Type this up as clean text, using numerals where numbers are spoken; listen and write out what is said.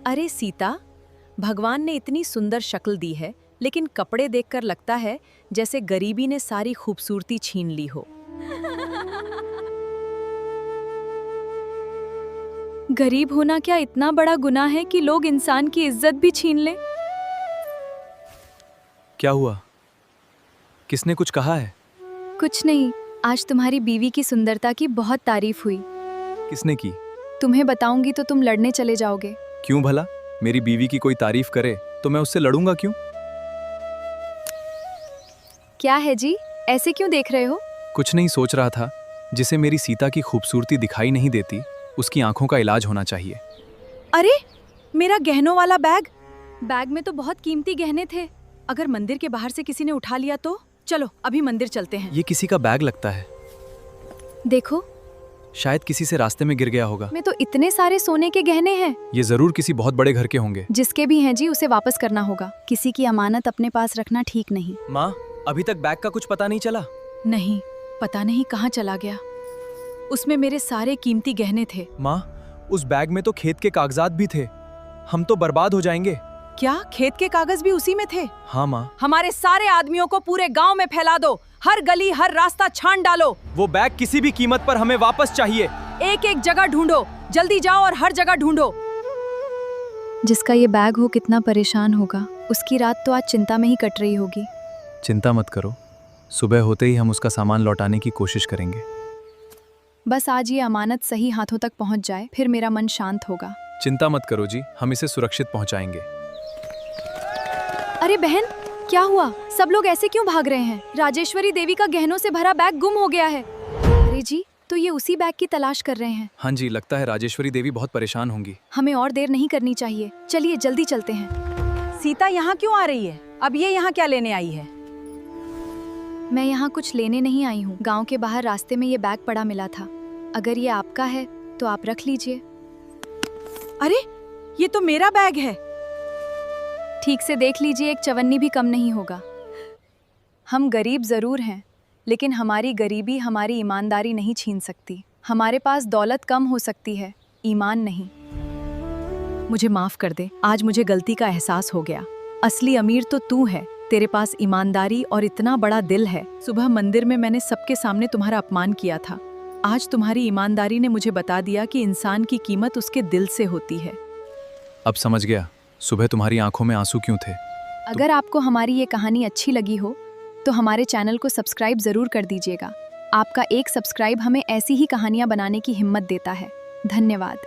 अरे सीता, भगवान ने इतनी सुंदर शक्ल दी है, लेकिन कपड़े देखकर लगता है जैसे गरीबी ने सारी खूबसूरती छीन ली हो। गरीब होना क्या इतना बड़ा गुनाह है कि लोग इंसान की इज्जत भी छीन ले? क्या हुआ? किसने कुछ कहा है? कुछ नहीं, आज तुम्हारी बीवी की सुंदरता की बहुत तारीफ हुई। किसने की? तुम्हें बताऊंगी तो तुम लड़ने चले जाओगे। क्यों भला? मेरी बीवी की कोई तारीफ करे तो मैं उससे लड़ूंगा क्यों? क्या है जी, ऐसे क्यों देख रहे हो? कुछ नहीं, सोच रहा था जिसे मेरी सीता की खूबसूरती दिखाई नहीं देती उसकी आंखों का इलाज होना चाहिए। अरे, मेरा गहनों वाला बैग! बैग में तो बहुत कीमती गहने थे। अगर मंदिर के बाहर से किसी ने उठा लिया तो? चलो अभी मंदिर चलते हैं। ये किसी का बैग लगता है। देखो, शायद किसी से रास्ते में गिर गया होगा। में तो इतने सारे सोने के गहने हैं। ये जरूर किसी बहुत बड़े घर के होंगे। जिसके भी हैं जी, उसे वापस करना होगा। किसी की अमानत अपने पास रखना ठीक नहीं। माँ, अभी तक बैग का कुछ पता नहीं चला? नहीं, पता नहीं कहाँ चला गया। उसमें मेरे सारे कीमती गहने थे। माँ, उस बैग में तो खेत के कागजात भी थे। हम तो बर्बाद हो जाएंगे। क्या खेत के कागज भी उसी में थे? हाँ माँ। हमारे सारे आदमियों को पूरे गांव में फैला दो, हर गली हर रास्ता छान डालो। वो बैग किसी भी कीमत पर हमें वापस चाहिए। एक एक जगह ढूंढो, जल्दी जाओ और हर जगह ढूंढो। जिसका ये बैग हो कितना परेशान होगा। उसकी रात तो आज चिंता में ही कट रही होगी। चिंता मत करो, सुबह होते ही हम उसका सामान लौटाने की कोशिश करेंगे। बस आज ये अमानत सही हाथों तक पहुंच जाए, फिर मेरा मन शांत होगा। चिंता मत करो जी, हम इसे सुरक्षित पहुंचाएंगे। अरे बहन, क्या हुआ? सब लोग ऐसे क्यों भाग रहे हैं? राजेश्वरी देवी का गहनों से भरा बैग गुम हो गया है। अरे जी, तो ये उसी बैग की तलाश कर रहे हैं। हाँ जी, लगता है राजेश्वरी देवी बहुत परेशान होंगी। हमें और देर नहीं करनी चाहिए, चलिए जल्दी चलते हैं। सीता यहाँ क्यों आ रही है? अब ये यहाँ क्या लेने आई है? मैं यहाँ कुछ लेने नहीं आई हूँ। गांव के बाहर रास्ते में ये बैग पड़ा मिला था। अगर ये आपका है तो आप रख लीजिए। अरे, ये तो मेरा बैग है। ठीक से देख लीजिए, एक चवन्नी भी कम नहीं होगा। हम गरीब जरूर हैं, लेकिन हमारी गरीबी हमारी ईमानदारी नहीं छीन सकती। हमारे पास दौलत कम हो सकती है, ईमान नहीं। मुझे माफ कर दे, आज मुझे गलती का एहसास हो गया। असली अमीर तो तू है, तेरे पास ईमानदारी और इतना बड़ा दिल है। सुबह मंदिर में मैंने सबके सामने तुम्हारा अपमान किया था। आज तुम्हारी ईमानदारी ने मुझे बता दिया कि इंसान की कीमत उसके दिल से होती है। अब समझ गया, सुबह तुम्हारी आंखों में आंसू क्यों थे। अगर आपको हमारी ये कहानी अच्छी लगी हो तो हमारे चैनल को सब्सक्राइब जरूर कर दीजिएगा। आपका एक सब्सक्राइब हमें ऐसी ही कहानियाँ बनाने की हिम्मत देता है। धन्यवाद।